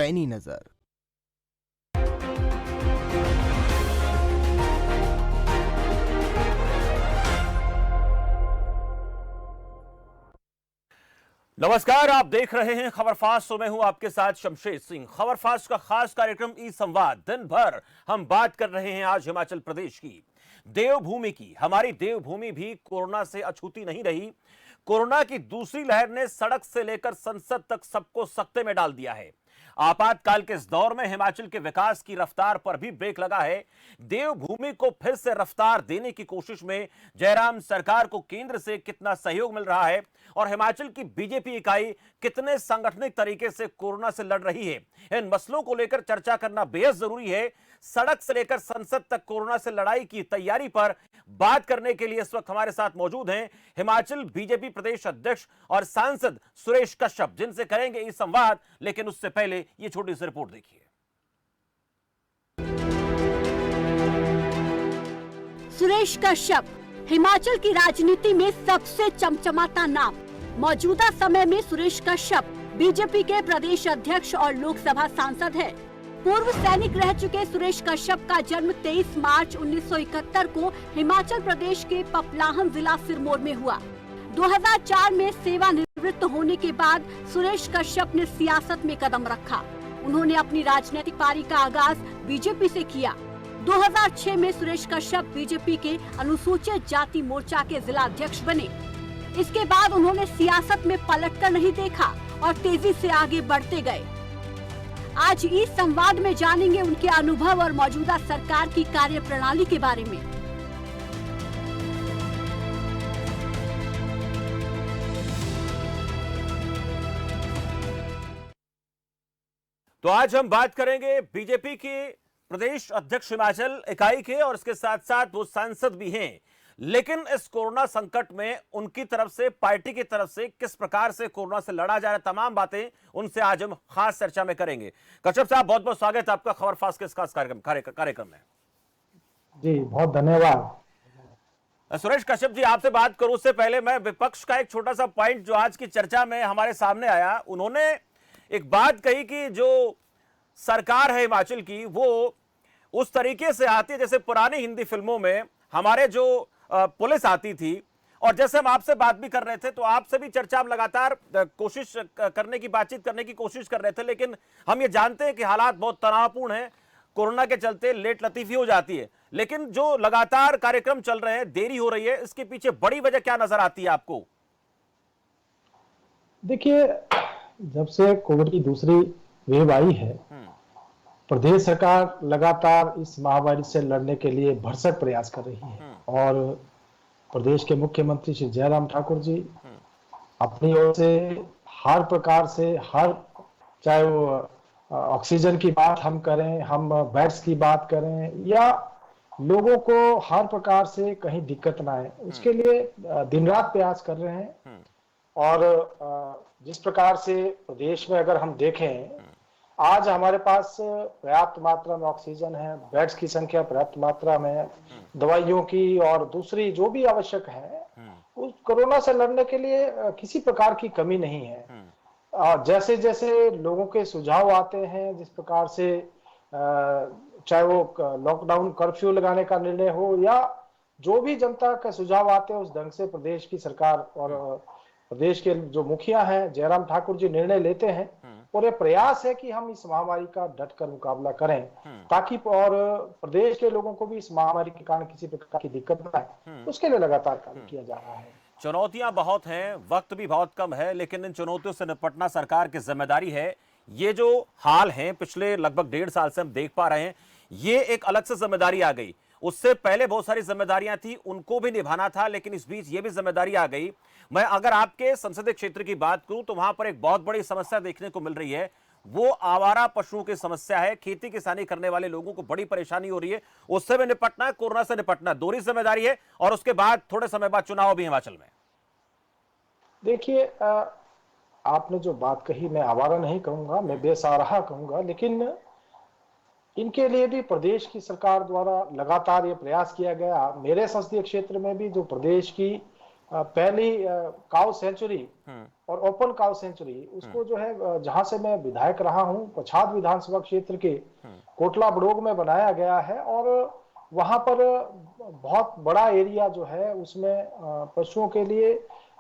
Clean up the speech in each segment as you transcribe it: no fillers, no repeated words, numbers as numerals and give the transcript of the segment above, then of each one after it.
पैनी नजर। नमस्कार, आप देख रहे हैं खबर फास्ट। मैं हूं आपके साथ शमशेर सिंह। खबर फास्ट का खास कार्यक्रम ई संवाद। दिन भर हम बात कर रहे हैं आज हिमाचल प्रदेश की देवभूमि की। हमारी देवभूमि भी कोरोना से अछूती नहीं रही। कोरोना की दूसरी लहर ने सड़क से लेकर संसद तक सबको सकते में डाल दिया है। आपातकाल के इस दौर में हिमाचल के विकास की रफ्तार पर भी ब्रेक लगा है। देवभूमि को फिर से रफ्तार देने की कोशिश में जयराम सरकार को केंद्र से कितना सहयोग मिल रहा है और हिमाचल की बीजेपी इकाई कितने सांगठनिक तरीके से कोरोना से लड़ रही है, इन मसलों को लेकर चर्चा करना बेहद जरूरी है। सड़क से लेकर संसद तक कोरोना से लड़ाई की तैयारी पर बात करने के लिए इस वक्त हमारे साथ मौजूद हैं हिमाचल बीजेपी प्रदेश अध्यक्ष और सांसद सुरेश कश्यप, जिनसे करेंगे इस संवाद। लेकिन उससे पहले ये छोटी सी रिपोर्ट देखिए। सुरेश कश्यप हिमाचल की राजनीति में सबसे चमचमाता नाम। मौजूदा समय में सुरेश कश्यप बीजेपी के प्रदेश अध्यक्ष और लोकसभा सांसद हैं। पूर्व सैनिक रह चुके सुरेश कश्यप का जन्म 23 मार्च 1971 को हिमाचल प्रदेश के पपलाहन जिला सिरमौर में हुआ। 2004 में सेवानिवृत्त होने के बाद सुरेश कश्यप ने सियासत में कदम रखा। उन्होंने अपनी राजनीतिक पारी का आगाज बीजेपी से किया। 2006 में सुरेश कश्यप बीजेपी के अनुसूचित जाति मोर्चा के जिला अध्यक्ष बने। इसके बाद उन्होंने सियासत में पलटकर नहीं देखा और तेजी से आगे बढ़ते गए। आज इस संवाद में जानेंगे उनके अनुभव और मौजूदा सरकार की कार्यप्रणाली के बारे में। तो आज हम बात करेंगे बीजेपी के प्रदेश अध्यक्ष हिमाचल इकाई के और इसके साथ साथ वो सांसद भी हैं। लेकिन इस कोरोना संकट में उनकी तरफ से, पार्टी की तरफ से किस प्रकार से कोरोना से लड़ा जा रहा है, तमाम बातें उनसे आज हम खास चर्चा में करेंगे। कश्यप साहब, बहुत बहुत स्वागत है आपका खबर फास्ट के इस खास कार्यक्रम में। जी बहुत धन्यवाद। सुरेश कश्यप जी, आपसे बात करूं उससे पहले मैं विपक्ष का एक छोटा सा पॉइंट जो आज की चर्चा में हमारे सामने आया, उन्होंने एक बात कही कि जो सरकार है हिमाचल की वो उस तरीके से आती है जैसे पुरानी हिंदी फिल्मों में हमारे जो पुलिस आती थी। और जैसे हम आपसे बात भी कर रहे थे तो आपसे भी चर्चा हम लगातार कोशिश करने की, बातचीत करने की कोशिश कर रहे थे, लेकिन हम ये जानते हैं कि हालात बहुत तनावपूर्ण हैं। कोरोना के चलते लेट लतीफी हो जाती है, लेकिन जो लगातार कार्यक्रम चल रहे हैं, देरी हो रही है, इसके पीछे बड़ी वजह क्या नजर आती है आपको? देखिए, जब से कोविड की दूसरी वेव आई है, प्रदेश सरकार लगातार इस महामारी से लड़ने के लिए भरसक प्रयास कर रही है और प्रदेश के मुख्यमंत्री श्री जयराम ठाकुर जी अपनी ओर से हर प्रकार से, चाहे वो ऑक्सीजन की बात हम करें, हम बेड्स की बात करें, या लोगों को हर प्रकार से कहीं दिक्कत ना आए, उसके लिए दिन रात प्रयास कर रहे हैं। और जिस प्रकार से प्रदेश में अगर हम देखें, आज हमारे पास पर्याप्त मात्रा में ऑक्सीजन है, बेड्स की संख्या पर्याप्त मात्रा में, दवाइयों की और दूसरी जो भी आवश्यक है, उस कोरोना से लड़ने के लिए किसी प्रकार की कमी नहीं है। जैसे जैसे लोगों के सुझाव आते हैं, जिस प्रकार से चाहे वो लॉकडाउन कर्फ्यू लगाने का निर्णय हो या जो भी जनता का सुझाव आते हैं, उस ढंग से प्रदेश की सरकार और प्रदेश के जो मुखिया हैं जयराम ठाकुर जी निर्णय लेते हैं। और ये प्रयास है कि हम इस महामारी का डटकर मुकाबला करें, ताकि और प्रदेश के लोगों को भी इस महामारी के कारण किसी प्रकार की दिक्कत न आए, उसके लिए लगातार काम किया जा रहा है। चुनौतियां बहुत हैं, वक्त भी बहुत कम है, लेकिन इन चुनौतियों से निपटना सरकार की जिम्मेदारी है। ये जो हाल है पिछले लगभग 1.5 साल से हम देख पा रहे हैं, ये एक अलग से जिम्मेदारी आ गई। उससे पहले बहुत सारी जिम्मेदारियां थी, उनको भी निभाना था, लेकिन इस बीच ये भी जिम्मेदारी आ गई। मैं अगर आपके संसदीय क्षेत्र की बात करूं तो वहां पर एक बहुत बड़ी समस्या देखने को मिल रही है, वो आवारा पशुओं की समस्या है। खेती किसानी करने वाले लोगों को बड़ी परेशानी हो रही है, उससे भी निपटना है, कोरोना से निपटना, दोहरी जिम्मेदारी है। और उसके बाद थोड़े समय बाद चुनाव भी हिमाचल में। देखिए, आपने जो बात कही, मैं आवारा नहीं कहूंगा, मैं बेसहारा कहूंगा, लेकिन इनके लिए भी प्रदेश की सरकार द्वारा लगातार ये प्रयास किया गया। मेरे संसदीय क्षेत्र में भी जो प्रदेश की पहली काउ सेंचुरी और ओपन काउ सेंचुरी उसको जो है जहां से मैं विधायक रहा हूं, पछाद विधानसभा क्षेत्र के कोटला बड़ोग में बनाया गया है। और वहां पर बहुत बड़ा एरिया जो है उसमें पशुओं के लिए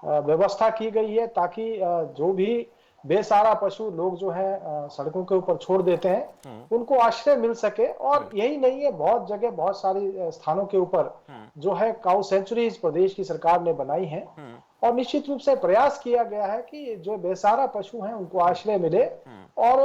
व्यवस्था की गई है, ताकि जो भी बेसहारा पशु लोग जो है सड़कों के ऊपर छोड़ देते हैं उनको आश्रय मिल सके। और यही नहीं है, बहुत जगह बहुत सारी स्थानों के ऊपर जो है काउ सेंचुरीज प्रदेश की सरकार ने बनाई है। और निश्चित रूप से प्रयास किया गया है कि जो बेसहारा पशु हैं उनको आश्रय मिले और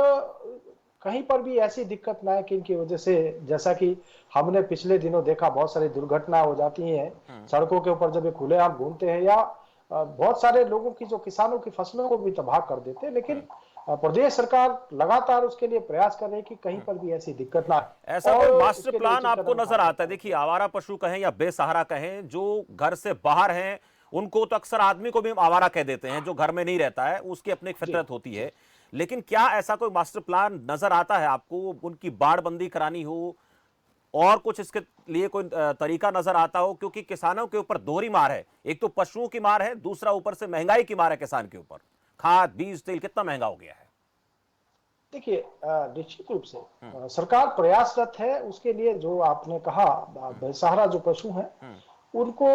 कहीं पर भी ऐसी दिक्कत ना है कि इनकी वजह से, जैसा कि हमने पिछले दिनों देखा, बहुत सारी दुर्घटना हो जाती हैं सड़कों के ऊपर जब ये खुलेआम घूमते हैं, या बहुत सारे लोगों की, जो किसानों की फसलों को भी तबाह कर देते हैं। लेकिन प्रदेश सरकार लगातार उसके लिए प्रयास कर रही है कि कहीं पर भी ऐसी दिक्कत ना आए। ऐसा कोई मास्टर प्लान आपको नजर आता है? देखिए, आवारा पशु कहें या बेसहारा कहें, जो घर से बाहर हैं उनको तो अक्सर आदमी को भी हम आवारा कह देते हैं, जो घर में नहीं रहता है, उसकी अपनी एक फितरत होती है। लेकिन क्या ऐसा कोई मास्टर प्लान नजर आता है आपको? उनकी बाड़बंदी करानी हो और कुछ इसके लिए कोई तरीका नजर आता हो? क्योंकि किसानों के ऊपर दोहरी मार है, एक तो पशुओं की मार है, दूसरा ऊपर से महंगाई की मार है किसान के ऊपर। खाद, बीज, तेल कितना महंगा हो गया है। देखिए, निश्चित रूप से सरकार प्रयासरत है उसके लिए। जो आपने कहा, बेसहारा जो पशु हैं उनको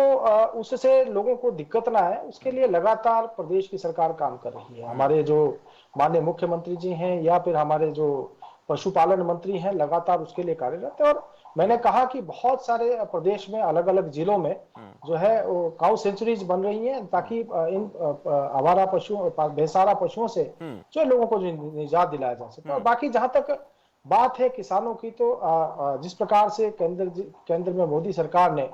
उससे लोगों को दिक्कत ना है, उसके लिए लगातार प्रदेश की सरकार काम कर रही है। हमारे जो माननीय मुख्यमंत्री जी हैं या फिर हमारे जो पशुपालन मंत्री हैं, लगातार उसके लिए कार्यरत है। और मैंने कहा कि बहुत सारे प्रदेश में अलग अलग जिलों में जो है काउ सेंचुरीज बन रही हैं, ताकि इन आवारा पशुओं, बेसहारा पशुओं से जो लोगों को निजात दिलाया जा सके। और बाकी जहां तक बात है किसानों की, तो जिस प्रकार से केंद्र में मोदी सरकार ने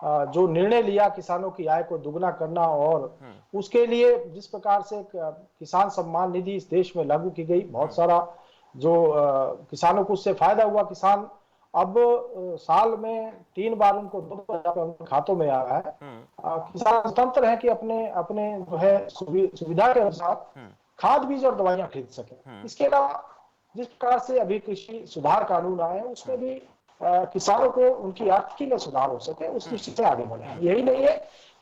जो निर्णय लिया किसानों की आय को दुगना करना, और उसके लिए जिस प्रकार से किसान सम्मान निधि इस देश में लागू की गई, बहुत सारा जो किसानों को उससे फायदा हुआ। किसान अब साल में 3 बार उनको 2,000 खातों में आ रहा है। किसान स्वतंत्र है कि अपने अपने जो है सुविधा के अनुसार खाद, बीज और दवाइयां खरीद सके। इसके अलावा जिस प्रकार से अभी कृषि सुधार कानून आए हैं, उसमें भी किसानों को उनकी आर्थिकी में सुधार हो सके, उस दृष्टि से आगे बढ़े। यही नहीं है,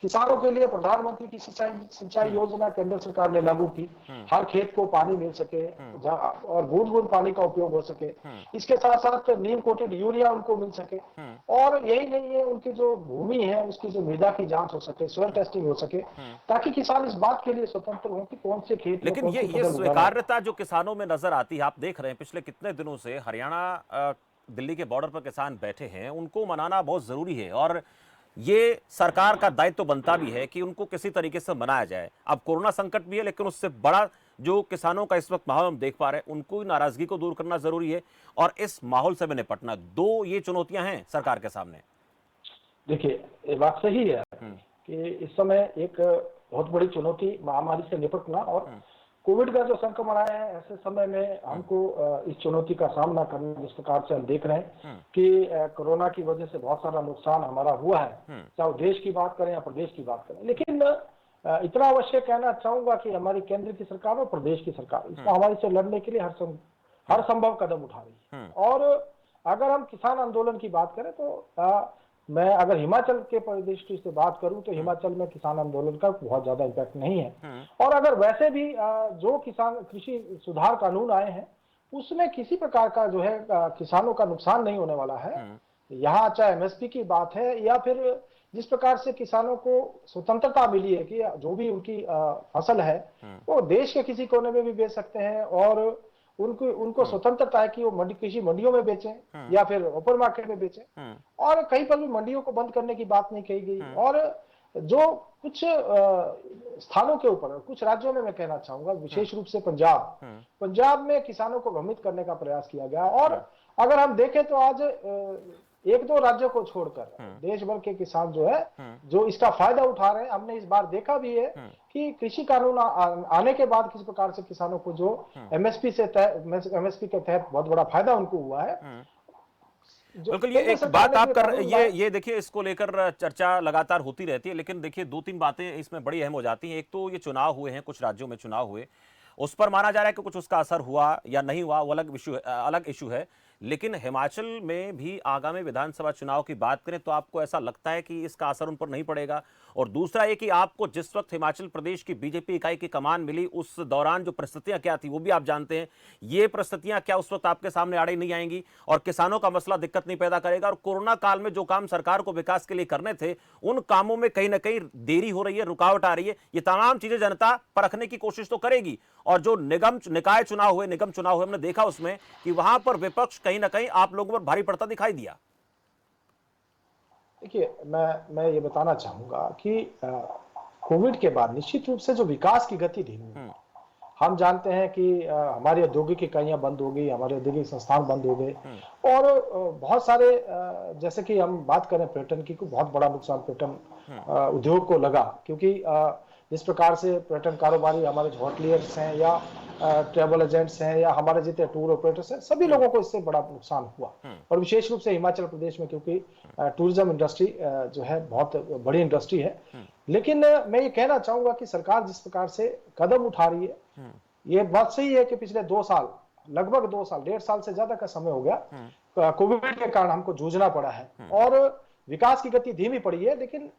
किसानों के लिए प्रधानमंत्री की सिंचाई योजना केंद्र सरकार ने लागू की, हर खेत को पानी मिल सके और बूंद बूंद पानी का उपयोग हो सके। इसके साथ साथ नीम कोटेड यूरिया उनको मिल सके। और यही नहीं है, उनकी जो भूमि है उसकी जो मृदा की जांच हो सके, सॉइल टेस्टिंग हो सके, ताकि किसान इस बात के लिए स्वतंत्र हो कि कौन से खेत। लेकिन ये स्वीकार्यता जो किसानों में नजर आती है, आप देख रहे हैं पिछले कितने दिनों से हरियाणा दिल्ली के बॉर्डर पर किसान बैठे हैं, उनको मनाना बहुत जरूरी है। और ये सरकार का दायित्व तो बनता भी है कि उनको किसी तरीके से मनाया जाए। अब कोरोना संकट भी है, लेकिन उससे बड़ा जो किसानों का इस वक्त माहौल हम देख पा रहे हैं, उनको नाराजगी को दूर करना जरूरी है और इस माहौल से भी निपटना। 2 ये चुनौतियां हैं सरकार के सामने। देखिए, ये बात सही है कि इस समय एक बहुत बड़ी चुनौती महामारी से निपटना, और कोविड का जो संक्रमण आया है, ऐसे समय में हमको इस चुनौती का सामना करना। जिस प्रकार से हम देख रहे हैं कि कोरोना की वजह से बहुत सारा नुकसान हमारा हुआ है, चाहे वो देश की बात करें या प्रदेश की बात करें। लेकिन इतना अवश्य कहना चाहूंगा कि हमारी केंद्र की सरकार और प्रदेश की सरकार इस महामारी से लड़ने के लिए हर संभव कदम उठा रही है। और अगर हम किसान आंदोलन की बात करें, तो मैं अगर हिमाचल के परिदृष्टि से बात करूं, तो हिमाचल में किसान आंदोलन का बहुत ज्यादा इम्पैक्ट नहीं है। और अगर वैसे भी जो कृषि सुधार कानून आए हैं, उसमें किसी प्रकार का जो है किसानों का नुकसान नहीं होने वाला है। यहाँ चाहे एमएसपी की बात है या फिर जिस प्रकार से किसानों को स्वतंत्रता मिली है कि जो भी उनकी फसल है वो देश के किसी कोने में भी बेच सकते हैं, और उनको स्वतंत्रता है कि वो कृषि मंडियों में बेचें या फिर ओपन मार्केट में बेचें। और कहीं पर भी मंडियों को बंद करने की बात नहीं कही गई। और जो कुछ स्थानों के ऊपर, कुछ राज्यों में मैं कहना चाहूंगा, विशेष रूप से पंजाब में किसानों को भ्रमित करने का प्रयास किया गया। और अगर हम देखें तो आज 1-2 राज्यों को छोड़कर देश भर के किसान जो है जो इसका फायदा उठा रहे हैं। हमने इस बार देखा भी है कि कृषि कानून आने के बाद किस प्रकार से किसानों को जो एमएसपी के तहत बहुत बड़ा फायदा उनको हुआ है। बिल्कुल, ये एक बात आप कर ये देखिए, इसको लेकर चर्चा लगातार होती रहती है, लेकिन देखिए 2-3 बातें इसमें बड़ी अहम हो जाती हैं। एक तो ये चुनाव हुए हैं, कुछ राज्यों में चुनाव हुए, उस पर माना जा रहा है कि कुछ उसका असर हुआ या नहीं हुआ, वो अलग इशू है। लेकिन हिमाचल में भी आगामी विधानसभा चुनाव की बात करें तो आपको ऐसा लगता है कि इसका असर उन पर नहीं पड़ेगा? और दूसरा ये कि आपको जिस वक्त हिमाचल प्रदेश की बीजेपी इकाई की कमान मिली उस दौरान जो परिस्थितियां क्या थी वो भी आप जानते हैं। ये परिस्थितियां क्या उस वक्त आपके सामने आड़े नहीं आएंगी और किसानों का मसला दिक्कत नहीं पैदा करेगा? और कोरोना काल में जो काम सरकार को विकास के लिए करने थे उन कामों में कहीं ना कहीं देरी हो रही है, रुकावट आ रही है। ये तमाम चीजें जनता परखने की कोशिश तो करेगी। और जो निकाय चुनाव हुए, निगम चुनाव हुए, हमने देखा उसमें कि वहां पर विपक्ष कहीं ना कहीं आप लोगों पर भारी पड़ता दिखाई दिया। देखिए, मैं ये बताना चाहूंगा कि कोविड के बाद निश्चित रूप से जो विकास की गति धीमी हुई। हम जानते हैं कि हमारी औद्योगिक इकाइयां बंद हो गई, हमारे औद्योगिक संस्थान बंद हो गए और बहुत सारे जैसे कि हम बात करें पर्यटन की, बहुत बड़ा नुकसान पर्यटन उद्योग को लगा, क्योंकि जिस प्रकार से पर्यटन कारोबारी हमारे जो होटलियर्स हैं या ट्रैवल एजेंट्स हैं या हमारे जितने टूर ऑपरेटर्स हैं, सभी लोगों को इससे बड़ा नुकसान हुआ। और विशेष रूप से हिमाचल प्रदेश में, क्योंकि टूरिज्म इंडस्ट्री जो है बहुत बड़ी इंडस्ट्री है। लेकिन मैं ये कहना चाहूंगा कि सरकार जिस प्रकार से कदम उठा रही है, ये बात सही है कि पिछले 2 साल, लगभग 2 साल, 1.5 साल से ज्यादा का समय हो गया, कोविड के कारण हमको जूझना पड़ा है और विकास की गति धीमी पड़ी है। लेकिन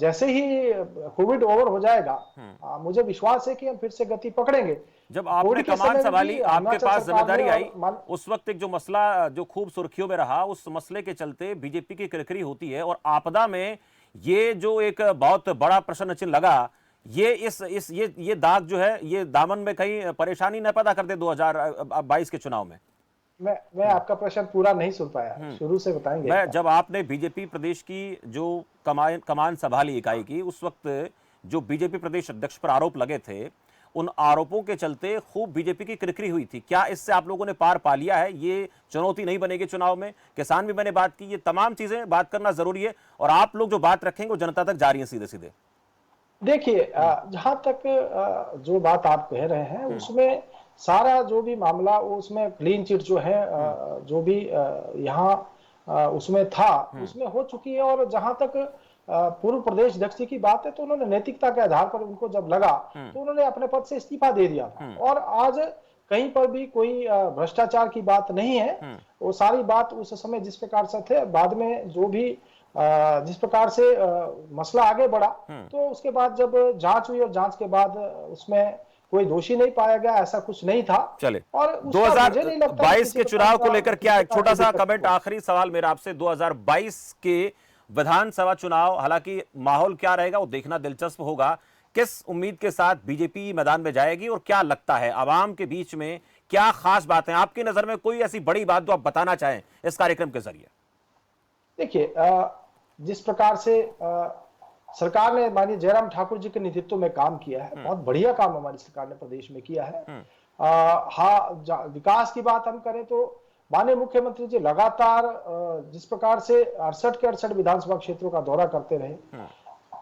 जैसे ही कोविड ओवर हो जाएगा, मुझे विश्वास है कि हम फिर से गति पकड़ेंगे। जब आपने कमान संभाली, आपके पास जिम्मेदारी आई, उस वक्त एक जो मसला जो खूब सुर्खियों में रहा, उस मसले के चलते बीजेपी की किरकिरी होती है और आपदा में ये जो एक बहुत बड़ा प्रश्न चिन्ह लगा, ये दाग जो है, ये दामन में कहीं परेशानी न पैदा कर दे 2022 के चुनाव में। मैं आपका प्रश्न पूरा नहीं सुन पाया, शुरू से बताएंगे। मैं जब आपने बीजेपी प्रदेश की जो कमान संभाली इकाई की, उस वक्त जो बीजेपी प्रदेश अध्यक्ष पर आरोप लगे थे, उन आरोपों के चलते खूब बीजेपी की किरकिरी हुई थी। क्या इससे आप लोगों ने पार पा लिया है? ये चुनौती नहीं बनेगी चुनाव में? किसान भी मैंने बात की, ये तमाम चीजें बात करना जरूरी है और आप लोग जो बात रखेंगे वो जनता तक जा रही है सीधे सीधे। देखिए, जहां तक जो बात आप कह रहे हैं उसमें सारा जो भी मामला, उसमें क्लीन चिट जो है, जो भी यहाँ उसमें था, उसमें हो चुकी है। और जहां तक पूर्व प्रदेश अध्यक्ष की बात है, तो उन्होंने नैतिकता के आधार पर उनको जब लगा तो उन्होंने अपने पद से इस्तीफा दे दिया था। और आज कहीं पर भी कोई भ्रष्टाचार की बात नहीं है। वो सारी बात उस समय जिस प्रकार से थे, बाद में जो भी जिस प्रकार से मसला आगे बढ़ा, तो उसके बाद जब जांच हुई और जांच के बाद उसमें कोई दोषी नहीं पाया गया, ऐसा कुछ नहीं था। चले, और 2022 के चुनाव को लेकर क्या, एक छोटा सा कमेंट, आखिरी सवाल मेरा आपसे, 2022 के विधानसभा चुनाव, हालांकि माहौल क्या रहेगा वो देखना दिलचस्प होगा। किस उम्मीद के साथ बीजेपी मैदान में जाएगी और क्या लगता है आवाम के बीच में क्या खास बातें आपकी नजर में, कोई ऐसी बड़ी बात जो आप बताना चाहें इस कार्यक्रम के जरिए? देखिए, जिस प्रकार से सरकार ने माननीय जयराम ठाकुर जी के नेतृत्व में काम किया है, बहुत बढ़िया काम हमारी सरकार ने प्रदेश में किया है। हाँ, विकास की बात हम करें तो माननीय मुख्यमंत्री जी लगातार जिस प्रकार से 68 के 68 विधानसभा क्षेत्रों का दौरा करते रहे,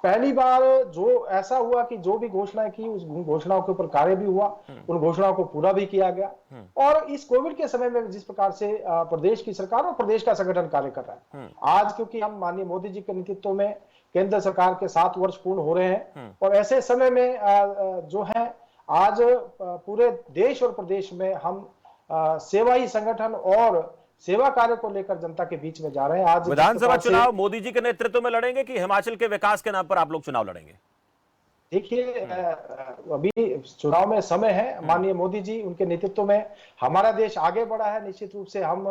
पहली बार जो ऐसा हुआ कि जो भी घोषणाएं की, उस घोषणाओं के ऊपर कार्य भी हुआ, उन घोषणाओं को पूरा भी किया गया। और इस कोविड के समय में जिस प्रकार से प्रदेश की सरकार और प्रदेश का संगठन कार्य कर रहा है, आज क्योंकि हम माननीय मोदी जी के नेतृत्व में केंद्र सरकार के 7 वर्ष पूर्ण हो रहे हैं और ऐसे समय में जो है आज पूरे देश और प्रदेश में हम सेवा ही संगठन और सेवा कार्य को लेकर जनता के बीच में जा रहे हैं। आज विधानसभा चुनाव मोदी जी के नेतृत्व में लड़ेंगे कि हिमाचल के विकास के नाम पर आप लोग चुनाव लड़ेंगे? देखिए, अभी चुनाव में समय है। माननीय मोदी जी, उनके नेतृत्व में हमारा देश आगे बढ़ा है। निश्चित रूप से हम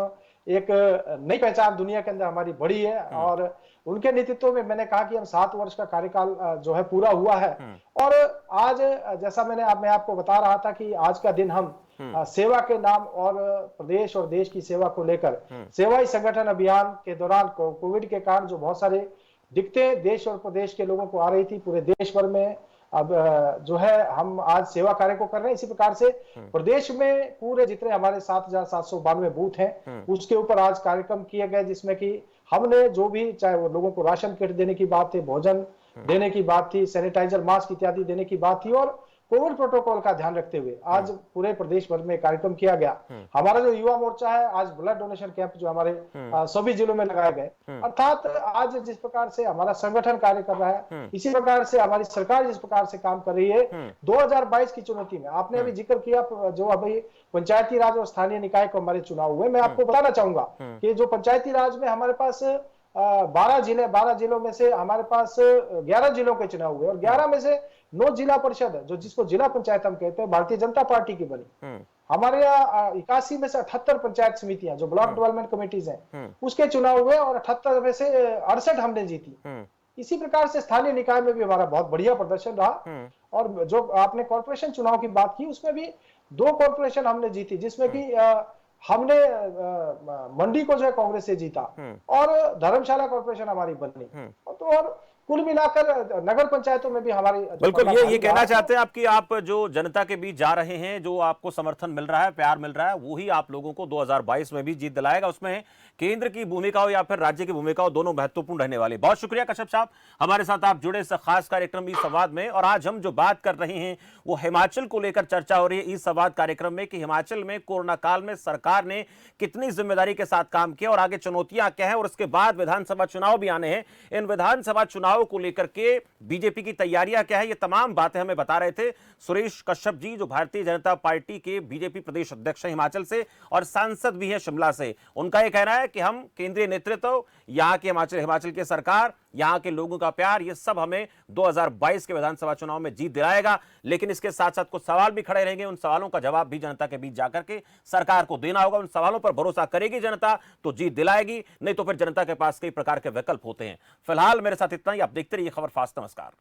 एक नई पहचान दुनिया के अंदर हमारी बढ़ी है और उनके नेतृत्व में मैंने कहा कि हम 7 वर्ष का कार्यकाल जो है पूरा हुआ है। और आज जैसा मैं आपको बता रहा था कि आज का दिन हम सेवा के नाम और प्रदेश और देश की सेवा को लेकर सेवा ही संगठन अभियान के दौरान कोविड के कारण जो बहुत सारे दिक्कतें देश और प्रदेश के लोगों को आ रही थी, पूरे देश भर में अब जो है हम आज सेवा कार्य को कर रहे हैं। इसी प्रकार से प्रदेश में पूरे जितने हमारे 7,792 बूथ हैं, उसके ऊपर आज कार्यक्रम किए गए, जिसमें कि हमने जो भी, चाहे वो लोगों को राशन किट देने की बात थी, भोजन देने की बात थी, सैनिटाइजर, मास्क इत्यादि देने की बात थी और कोविड प्रोटोकॉल का ध्यान रखते हुए आज पूरे प्रदेश भर में कार्यक्रम किया गया। हमारा जो युवा मोर्चा है, आज ब्लड डोनेशन कैंप जो हमारे सभी जिलों में लगाए गए। अर्थात आज जिस प्रकार से हमारा संगठन कार्य कर रहा है, इसी प्रकार से हमारी सरकार जिस प्रकार से काम कर रही है, 2022 की चुनौती में आपने अभी जिक्र किया जो अभी पंचायती राज और स्थानीय निकाय को हमारे चुनाव हुए। मैं आपको बताना चाहूंगा कि जो पंचायती राज में हमारे पास 12 जिलों में से हमारे पास 11 जिलों के चुनाव हुए और 11 में से 9 जिला परिषद है, जो जिसको जिला पंचायत हम कहते हैं, भारतीय जनता पार्टी की बनी। हमारे यहाँ 81 में से 78 पंचायत समितियां जो ब्लॉक डेवलपमेंट कमेटीज हैं उसके चुनाव हुए और 78 में से 68 हमने जीती। इसी प्रकार से स्थानीय निकाय में भी हमारा बहुत बढ़िया प्रदर्शन रहा। और जो आपने कॉर्पोरेशन चुनाव की बात की, उसमें भी 2 कॉर्पोरेशन हमने जीती, जिसमें कि हमने मंडी को जो है कांग्रेस से जीता और धर्मशाला कॉर्पोरेशन हमारी बनी। तो और कुल मिलाकर नगर पंचायतों में भी हमारी बिल्कुल ये कहना चाहते हैं आप कि आप जो जनता के बीच जा रहे हैं, जो आपको समर्थन मिल रहा है, प्यार मिल रहा है, वो ही आप लोगों को 2022 में भी जीत दिलाएगा। उसमें केंद्र की भूमिका हो या फिर राज्य की भूमिका हो, दोनों महत्वपूर्ण रहने वाली। बहुत शुक्रिया कश्यप साहब, हमारे साथ आप जुड़े इस खास कार्यक्रम ई संवाद में। और आज हम जो बात कर रहे हैं वो हिमाचल को लेकर चर्चा हो रही है ई संवाद कार्यक्रम में कि हिमाचल में कोरोना काल में सरकार ने कितनी जिम्मेदारी के साथ काम किया और आगे चुनौतियां क्या है, और उसके बाद विधानसभा चुनाव भी आने हैं। इन विधानसभा चुनाव को लेकर के बीजेपी की तैयारियां क्या है, ये तमाम बातें हमें बता रहे थे सुरेश कश्यप जी, जो भारतीय जनता पार्टी के बीजेपी प्रदेश अध्यक्ष हैं हिमाचल से और सांसद भी हैं शिमला से। उनका यह कहना है कि हम केंद्रीय नेतृत्व, यहाँ के हिमाचल की सरकार, यहाँ के लोगों का प्यार, ये सब हमें 2022 के विधानसभा चुनाव में जीत दिलाएगा। लेकिन इसके साथ साथ कुछ सवाल भी खड़े रहेंगे, उन सवालों का जवाब भी जनता के बीच जाकर के सरकार को देना होगा। उन सवालों पर भरोसा करेगी जनता तो जीत दिलाएगी, नहीं तो फिर जनता के पास कई प्रकार के विकल्प होते हैं। फिलहाल मेरे साथ इतना ही। आप देखते रहिए खबर फास्ट। नमस्कार।